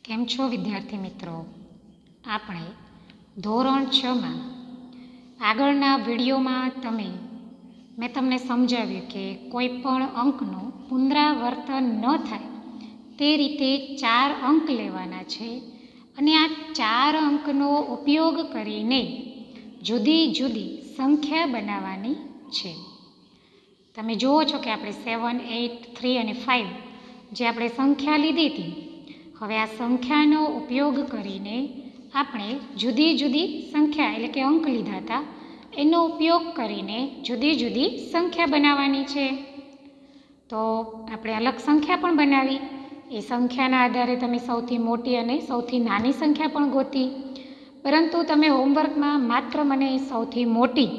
કેમ છો વિદ્યાર્થી મિત્રો? આપણે ધોરણ 6માં આગળના વિડીયોમાં મેં તમને સમજાવ્યું કે કોઈ પણ અંકનું પુનરાવર્તન ન થાય તે રીતે 4 અંક લેવાના છે અને આ 4 અંકનો ઉપયોગ કરીને જુદી જુદી સંખ્યા બનાવવાની છે. તમે જુઓ છો કે આપણે 7, 8, 3 અને 5 જે આપણે સંખ્યા લીધી હતી, હવે આ સંખ્યાનો ઉપયોગ કરીને આપણે જુદી જુદી સંખ્યા એટલે કે અંક લીધા હતા એનો ઉપયોગ કરીને જુદી જુદી સંખ્યા બનાવવાની છે. તો આપણે અલગ સંખ્યા પણ બનાવી. એ સંખ્યાના આધારે તમે સૌથી મોટી અને સૌથી નાની સંખ્યા પણ ગોતી, પરંતુ તમે હોમવર્કમાં માત્ર મને સૌથી મોટી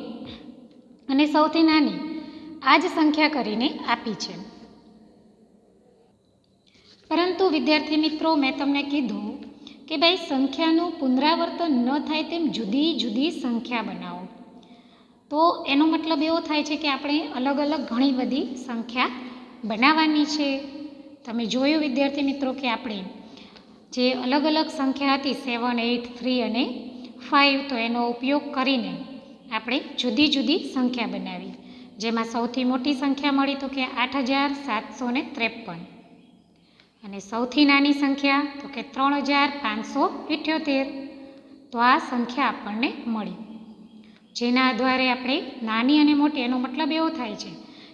અને સૌથી નાની આ જ સંખ્યા કરીને આપી છે. પરંતુ વિદ્યાર્થી મિત્રો, મેં તમને કીધું કે ભાઈ સંખ્યાનું પુનરાવર્તન ન થાય તેમ જુદી જુદી સંખ્યા બનાવો. તો એનો મતલબ એવો થાય છે કે આપણે અલગ અલગ ઘણી બધી સંખ્યા બનાવવાની છે. તમે જોયું વિદ્યાર્થી મિત્રો કે આપણે જે અલગ અલગ સંખ્યા હતી 7, 8, 3 અને 5, તો એનો ઉપયોગ કરીને આપણે જુદી જુદી સંખ્યા બનાવી. જેમાં સૌથી મોટી સંખ્યા મળી તો કે 8773 અને સૌથી નાની સંખ્યા તો કે 3578. તો આ સંખ્યા આપણને મળી, જેના આધારે આપણે નાની અને મોટી, એનો મતલબ એવો થાય છે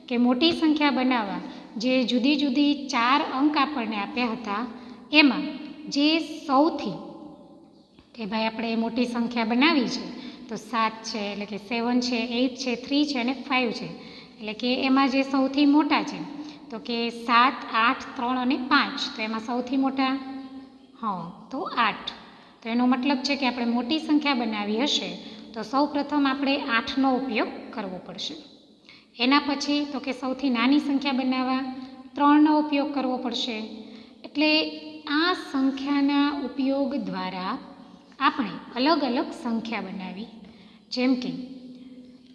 કે મોટી સંખ્યા બનાવવા જે જુદી જુદી 4 અંક આપણને આપ્યા હતા એમાં જે સૌથી કે ભાઈ આપણે મોટી સંખ્યા બનાવી છે તો 7 છે, એટલે કે 7 છે, 8 છે, 3 છે અને 5 છે. એટલે કે એમાં જે સૌથી મોટા છે તો કે 7, 8, 3 અને 5. તો એમાં સૌથી મોટા તો 8. તો એનો મતલબ છે કે આપણે મોટી સંખ્યા બનાવી હશે તો સૌ પ્રથમ આપણે 8નો ઉપયોગ કરવો પડશે. એના પછી તો કે સૌથી નાની સંખ્યા બનાવવા 3નો ઉપયોગ કરવો પડશે. એટલે આ સંખ્યાના ઉપયોગ દ્વારા આપણે અલગ અલગ સંખ્યા બનાવી. જેમ કે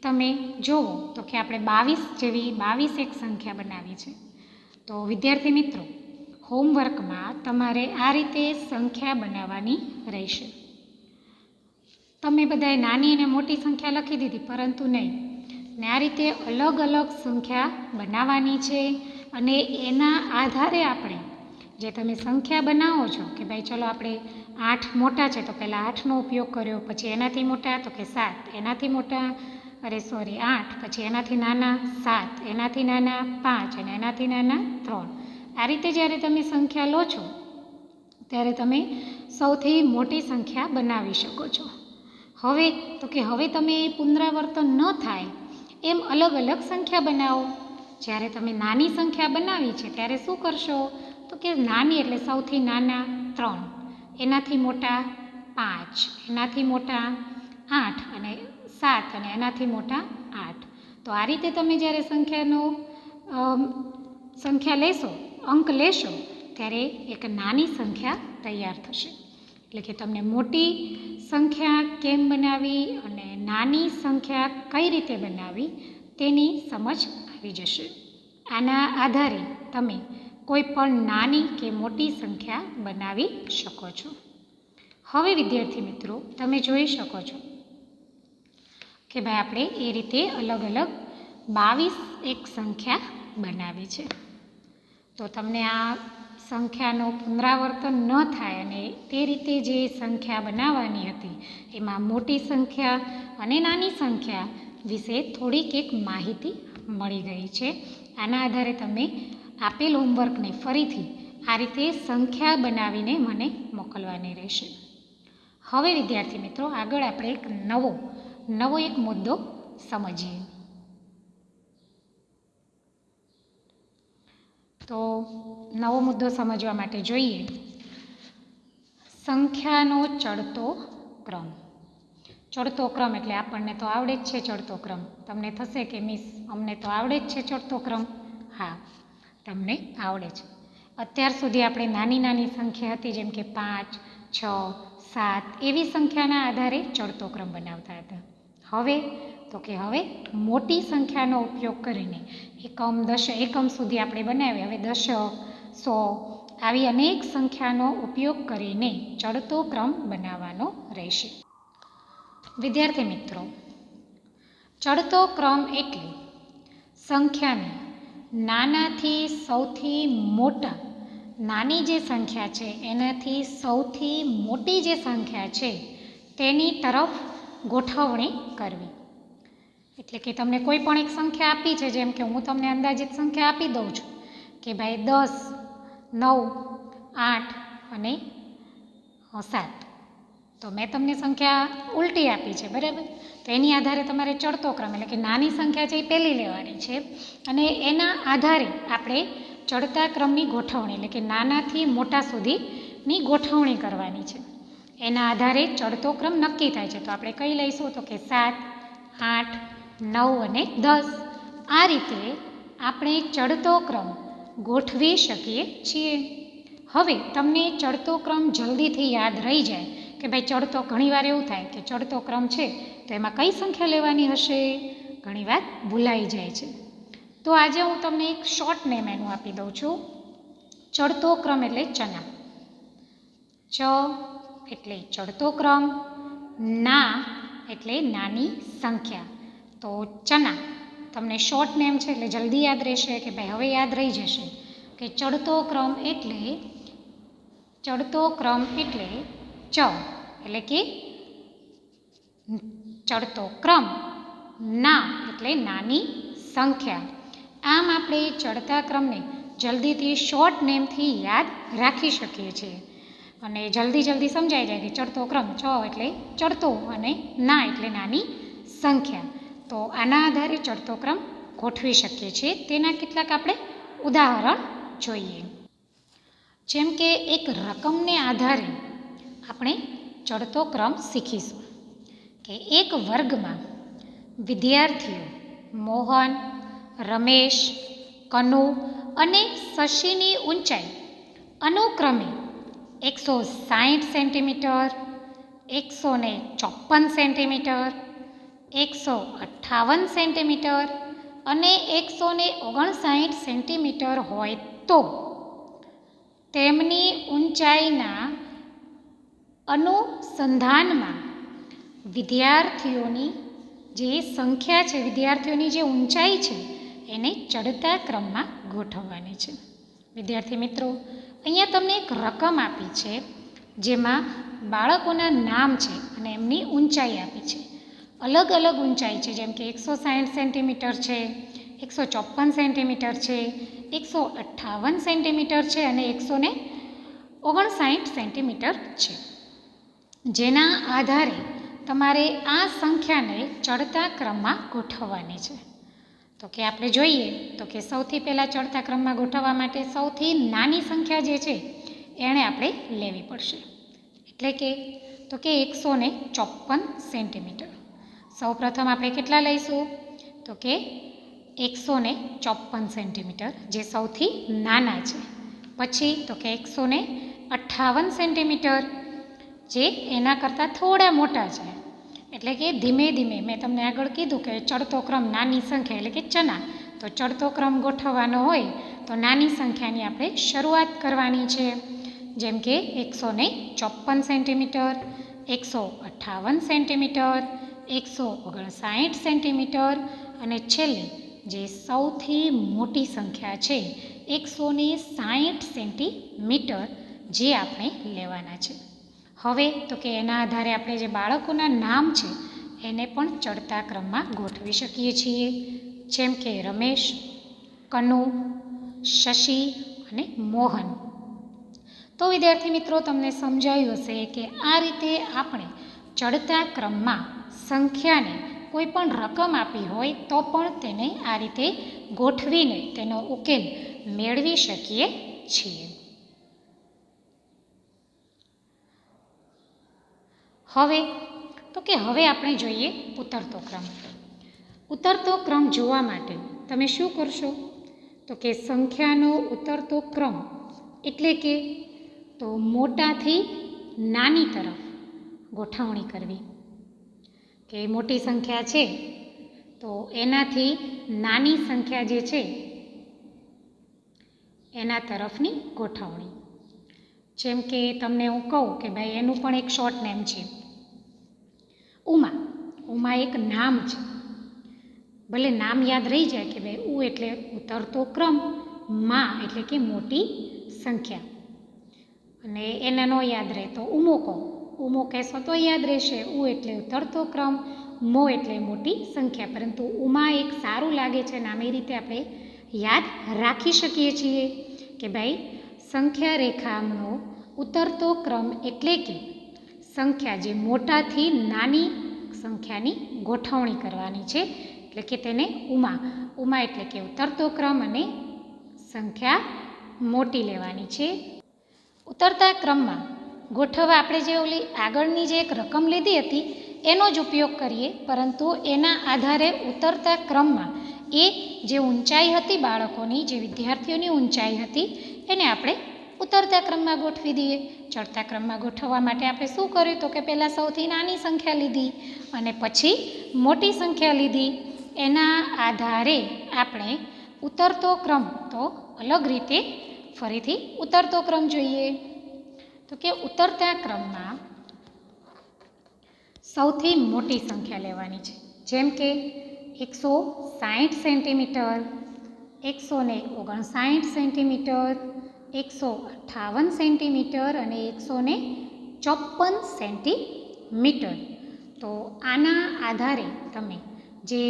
તમે જુઓ તો કે આપણે 22 એક સંખ્યા બનાવી છે. તો વિદ્યાર્થી મિત્રો, હોમવર્કમાં તમારે આ રીતે સંખ્યા બનાવવાની રહેશે. તમે બધાએ નાની અને મોટી સંખ્યા લખી દીધી, પરંતુ નહીં, ને આ રીતે અલગ અલગ સંખ્યા બનાવવાની છે. અને એના આધારે આપણે જે તમે સંખ્યા બનાવો છો કે ભાઈ ચલો આપણે 8 મોટા છે તો પહેલાં 8નો ઉપયોગ કર્યો, પછી એનાથી મોટા તો કે 7, એનાથી મોટા 8, પછી એનાથી નાના 7, એનાથી નાના 5 અને એનાથી નાના 3. આ રીતે જ્યારે તમે સંખ્યા લો છો ત્યારે તમે સૌથી મોટી સંખ્યા બનાવી શકો છો. હવે તમે પુનરાવર્તન ન થાય એમ અલગ અલગ સંખ્યા બનાવો. જ્યારે તમે નાની સંખ્યા બનાવી છે ત્યારે શું કરશો તો કે નાની એટલે સૌથી નાના 3, એનાથી મોટા 5, એનાથી મોટા 8 અને 7 અને એનાથી મોટા 8. તો આ રીતે તમે જ્યારે સંખ્યા લેશો, અંક લેશો, ત્યારે એક નાની સંખ્યા તૈયાર થશે. એટલે કે તમને મોટી સંખ્યા કેમ બનાવી અને નાની સંખ્યા કઈ રીતે બનાવી તેની સમજ આવી જશે. આના આધારે તમે કોઈ પણ નાની કે મોટી સંખ્યા બનાવી શકો છો. હવે વિદ્યાર્થી મિત્રો, તમે જોઈ શકો છો કે ભાઈ આપણે એ રીતે અલગ અલગ 22 એક સંખ્યા બનાવી છે. તો તમને આ સંખ્યાનું પુનરાવર્તન ન થાય અને તે રીતે જે સંખ્યા બનાવવાની હતી એમાં મોટી સંખ્યા અને નાની સંખ્યા વિશે થોડીક એક માહિતી મળી ગઈ છે. આના આધારે તમે આપેલ હોમવર્કને ફરીથી આ રીતે સંખ્યા બનાવીને મને મોકલવાની રહેશે. હવે વિદ્યાર્થી મિત્રો, આગળ આપણે એક નવો એક મુદ્દો સમજીએ. તો નવો મુદ્દો સમજવા માટે જોઈએ સંખ્યાનો ચડતો ક્રમ. ચડતો ક્રમ એટલે આપણને તો આવડે જ છે ચડતો ક્રમ. તમને થશે કે મિસ અમને તો આવડે જ છે ચડતો ક્રમ. હા, તમને આવડે છે. અત્યાર સુધી આપણે નાની નાની સંખ્યા હતી જેમ કે 5, 6, 7 એવી સંખ્યાના આધારે ચડતો ક્રમ બનાવતા હતા. હવે મોટી સંખ્યાનો ઉપયોગ કરીને એકમ સુધી આપણે બનાવીએ. હવે દશક, 100 આવી અનેક સંખ્યાનો ઉપયોગ કરીને ચડતો ક્રમ બનાવવાનો રહેશે. વિદ્યાર્થી મિત્રો, ચડતો ક્રમ એટલે સંખ્યાને નાનાથી સૌથી મોટા, નાની જે સંખ્યા છે એનાથી સૌથી મોટી જે સંખ્યા છે તેની તરફ ગોઠવણી કરવી. એટલે કે તમને કોઈ પણ એક સંખ્યા આપી છે, જેમ કે હું તમને અંદાજિત સંખ્યા આપી દઉં છું કે ભાઈ 10, 9, 8 અને 7. તો મેં તમને સંખ્યા ઉલટી આપી છે, બરાબર. તો એની આધારે તમારે ચડતો ક્રમ એટલે કે નાની સંખ્યા છે એ પહેલી લેવાની છે અને એના આધારે આપણે ચડતા ક્રમની ગોઠવણી એટલે કે નાનાથી મોટા સુધીની ગોઠવણી કરવાની છે. એના આધારે ચડતો ક્રમ નક્કી થાય છે. તો આપણે કઈ લઈશું? તો કે 7, 8, 9 અને 10. આ રીતે આપણે ચડતો ક્રમ ગોઠવી શકીએ છીએ. હવે તમને ચડતો ક્રમ જલ્દીથી યાદ રહી જાય કે ભાઈ ચડતો, ઘણીવાર એવું થાય કે ચડતો ક્રમ છે તો એમાં કઈ સંખ્યા લેવાની હશે, ઘણીવાર ભૂલાઈ જાય છે. તો આજે હું તમને એક શોર્ટ નેમ એનું આપી દઉં છું. ચડતો ક્રમ એટલે ચના. ચ એટલે ચડતો ક્રમ, ના એટલે નાની સંખ્યા. તો ચના તમને શોર્ટ નેમ છે એટલે જલ્દી યાદ રહેશે કે ભાઈ હવે યાદ રહી જશે કે ચડતો ક્રમ એટલે ચ એટલે કે ચડતો ક્રમ, ના એટલે નાની સંખ્યા. આમ આપણે ચડતા ક્રમને જલ્દીથી શોર્ટ નેમથી યાદ રાખી શકીએ છીએ અને જલ્દી સમજાઈ જાય કે ચડતો ક્રમ ચ એટલે ચડતો અને ના એટલે નાની સંખ્યા. તો આના આધારે ચડતો ક્રમ ગોઠવી શકીએ છીએ. તેના કેટલાક આપણે ઉદાહરણ જોઈએ. જેમ કે એક રકમને આધારે આપણે ચડતો ક્રમ શીખીશું કે એક વર્ગમાં વિદ્યાર્થીઓ મોહન, રમેશ, કનુ અને શશીની ઊંચાઈ અનુક્રમે 160 સેન્ટીમીટર, 154 સેન્ટીમીટર, 158 સેન્ટીમીટર અને 159 સેન્ટીમીટર હોય તો તેમની ઊંચાઈના અનુસંધાનમાં વિદ્યાર્થીઓની જે સંખ્યા છે, વિદ્યાર્થીઓની જે ઊંચાઈ છે એને ચડતા ક્રમમાં ગોઠવવાની છે. વિદ્યાર્થી મિત્રો, અહીંયા તમને એક રકમ આપી છે જેમાં બાળકોના નામ છે અને એમની ઊંચાઈ આપી છે. અલગ અલગ ઊંચાઈ છે, જેમ કે 160 સેન્ટીમીટર છે, 154 સેન્ટીમીટર છે, 158 સેન્ટીમીટર છે અને 159 સેન્ટીમીટર છે. જેના આધારે તમારે આ સંખ્યાને ચડતા ક્રમમાં ગોઠવવાની છે. તો કે આપણે જોઈએ તો કે સૌથી પહેલાં ચડતા ક્રમમાં ગોઠવવા માટે સૌથી નાની સંખ્યા જે છે એણે આપણે લેવી પડશે. એટલે કે 154 સેન્ટીમીટર. સૌપ્રથમ આપણે કેટલા લઈશું? તો કે 154 સેન્ટીમીટર જે સૌથી નાના છે. પછી તો કે 158 સેન્ટીમીટર જે એના કરતાં થોડા મોટા છે. એટલે કે ધીમે ધીમે મેં તમને આગળ કીધું કે ચડતો ક્રમ નાની સંખ્યા એટલે કે ચના. તો ચડતો ક્રમ ગોઠવવાનો હોય તો નાની સંખ્યાની આપણે શરૂઆત કરવાની છે. જેમ કે 154 સેન્ટીમીટર, 158 સેન્ટીમીટર, 159 સેન્ટીમીટર અને છેલ્લે જે સૌથી મોટી સંખ્યા છે 160 સેન્ટીમીટર જે આપણે લેવાના છે. હવે તો કે એના આધારે આપણે જે બાળકોના નામ છે એને પણ ચડતા ક્રમમાં ગોઠવી શકીએ છીએ. જેમ કે રમેશ, કનુ, શશી અને મોહન. તો વિદ્યાર્થી મિત્રો, તમને સમજાયું હશે કે આ રીતે આપણે ચડતા ક્રમમાં સંખ્યાને કોઈ પણ રકમ આપી હોય તો પણ તેને આ રીતે ગોઠવીને તેનો ઉકેલ મેળવી શકીએ છીએ. હવે આપણે જોઈએ ઉતરતો ક્રમ. ઉતરતો ક્રમ જોવા માટે તમે શું કરશો? તો કે સંખ્યાનો ઉતરતો ક્રમ એટલે કે તો મોટાથી નાની તરફ ગોઠવણી કરવી. કે મોટી સંખ્યા છે તો એનાથી નાની સંખ્યા જે છે એના તરફની ગોઠવણી. જેમ કે તમને હું કહું કે ભાઈ એનું પણ એક શોર્ટ નેમ છે ઉમા. ઉમા એક નામ છે, ભલે નામ યાદ રહી જાય કે ભાઈ ઉ એટલે ઉતરતો ક્રમ, મા એટલે કે મોટી સંખ્યા, અને એને ન યાદ રહે તો ઉમો કહો. ઉમો કહેશો તો યાદ રહેશે. ઉ એટલે ઉતરતો ક્રમ, મો એટલે મોટી સંખ્યા. પરંતુ ઉમા એક સારું લાગે છે નામ, એ રીતે આપણે યાદ રાખી શકીએ છીએ કે ભાઈ સંખ્યા રેખાનો ઉતરતો ક્રમ એટલે કે સંખ્યા જે મોટાથી નાની સંખ્યાની ગોઠવણી કરવાની છે, એટલે કે તેને ઉમા. ઉમા એટલે કે ઉતરતો ક્રમ અને સંખ્યા મોટી લેવાની છે. ઉતરતા ક્રમમાં ગોઠવવા આપણે જે ઓલી આગળની જે એક રકમ લીધી હતી એનો જ ઉપયોગ કરીએ, પરંતુ એના આધારે ઉતરતા ક્રમમાં એ જે ઊંચાઈ હતી બાળકોની, જે વિદ્યાર્થીઓની ઊંચાઈ હતી એને આપણે ઉતરતા ક્રમમાં ગોઠવી દઈએ. ચડતા ક્રમમાં ગોઠવવા માટે આપણે શું કર્યું તો કે પહેલાં સૌથી નાની સંખ્યા લીધી અને પછી મોટી સંખ્યા લીધી. એના આધારે આપણે ઉતરતો ક્રમ તો અલગ રીતે ફરીથી ઉતરતો ક્રમ જોઈએ. તો કે ઉતરતા ક્રમમાં સૌથી મોટી સંખ્યા લેવાની છે, જેમ કે 160 સેન્ટીમીટર, 159 સેન્ટીમીટર, 158 સેન્ટીમીટર અને 154 સેન્ટીમીટર. તો આના આધારે તમે જે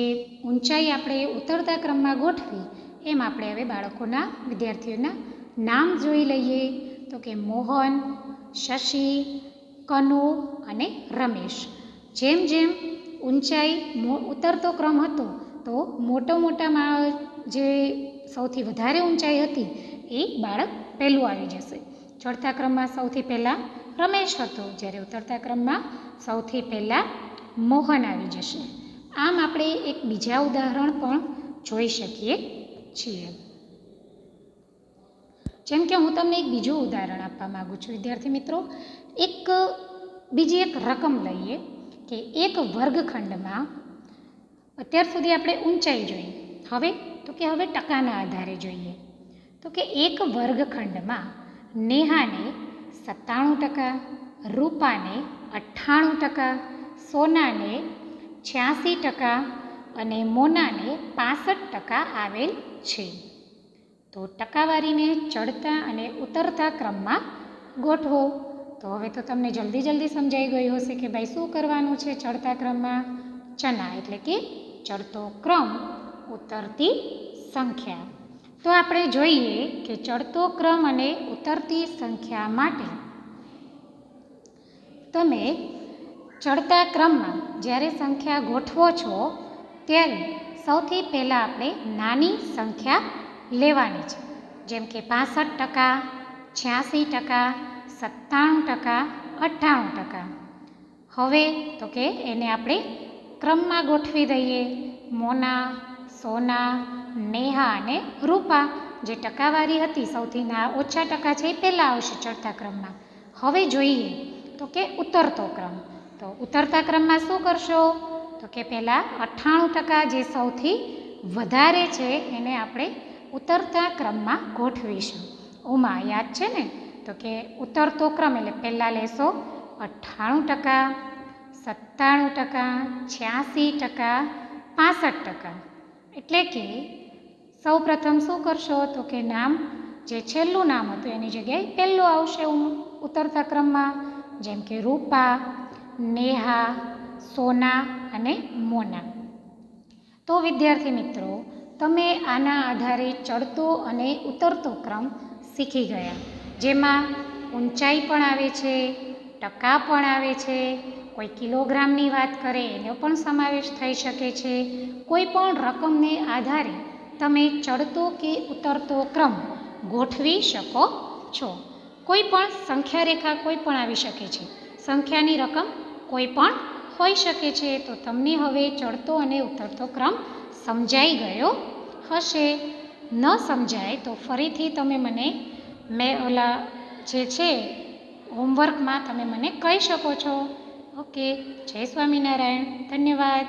ઊંચાઈ આપણે ઉતરતા ક્રમમાં ગોઠવી એમ આપણે હવે બાળકોના, વિદ્યાર્થીઓના નામ જોઈ લઈએ. તો કે મોહન, શશી, કનુ અને રમેશ. જેમ જેમ ઊંચાઈ ઉતરતો ક્રમ હતો તો મોટામાં જે સૌથી વધારે ઊંચાઈ હતી એ બાળક પહેલું આવી જશે. ચડતા ક્રમમાં સૌથી પહેલાં રમેશ હતો, જ્યારે ઉતરતા ક્રમમાં સૌથી પહેલાં મોહન આવી જશે. આમ આપણે એક બીજા ઉદાહરણ પણ જોઈ શકીએ છીએ. જેમ કે હું તમને એક બીજું ઉદાહરણ આપવા માગું છું વિદ્યાર્થી મિત્રો. બીજી એક રકમ લઈએ કે એક વર્ગખંડમાં, અત્યાર સુધી આપણે ઊંચાઈ જોઈ, હવે ટકાના આધારે જોઈએ. તો કે એક વર્ગખંડમાં નેહાને 97%, રૂપાને 98%, સોનાને 86% અને મોનાને 65% આવેલ છે. તો ટકાવારીને ચડતા અને ઉતરતા ક્રમમાં ગોઠવો. તો હવે તો તમને જલ્દી સમજાઈ ગયું હશે કે ભાઈ શું કરવાનું છે. ચડતા ક્રમમાં ચના એટલે કે ચડતો ક્રમ, ઉતરતી સંખ્યા. તો આપણે જોઈએ કે ચડતો ક્રમ અને ઉતરતી સંખ્યા માટે તમે ચડતા ક્રમમાં જ્યારે સંખ્યા ગોઠવો છો ત્યારે સૌથી પહેલાં આપણે નાની સંખ્યા લેવાની છે, જેમ કે 65%, 86%, 97%, 98%. હવે તો કે એને આપણે ક્રમમાં ગોઠવી દઈએ. મોના, સોના, નેહા અને રૂપા, જે ટકાવારી હતી સૌથી ઓછા ટકા છે એ પહેલાં આવશે ચડતા ક્રમમાં. હવે જોઈએ તો કે ઉતરતો ક્રમ. તો ઉતરતા ક્રમમાં શું કરશો તો કે પહેલાં 98% જે સૌથી વધારે છે એને આપણે ઉતરતા ક્રમમાં ગોઠવીશું. ઉમા યાદ છે ને, તો કે ઉતરતો ક્રમ એટલે પહેલાં લેશો 98%, 97%, 86%, 65%. એટલે કે સૌ પ્રથમ શું કરશો તો કે નામ જે છેલ્લું નામ હતું એની જગ્યાએ પહેલું આવશે ઉતરતા ક્રમમાં, જેમ કે રૂપા, નેહા, સોના અને મોના. તો વિદ્યાર્થી મિત્રો, તમે આના આધારે ચડતો અને ઉતરતો ક્રમ શીખી ગયા, જેમાં ઊંચાઈ પણ આવે છે, ટકા પણ આવે છે, કોઈ કિલોગ્રામની વાત કરે એનો પણ સમાવેશ થઈ શકે છે. કોઈ પણ રકમને આધારે તમે ચડતો કે ઉતરતો ક્રમ ગોઠવી શકો છો. કોઈ પણ સંખ્યા રેખા કોઈ પણ આવી શકે છે, સંખ્યાની રકમ કોઈ પણ હોઈ શકે છે. તો તમને હવે ચડતો અને ઉતરતો ક્રમ સમજાઈ ગયો હશે. ન સમજાય તો ફરીથી તમે મને જે છે હોમવર્કમાં તમે મને કહી શકો છો. ઓકે, જય સ્વામિનારાયણ, ધન્યવાદ.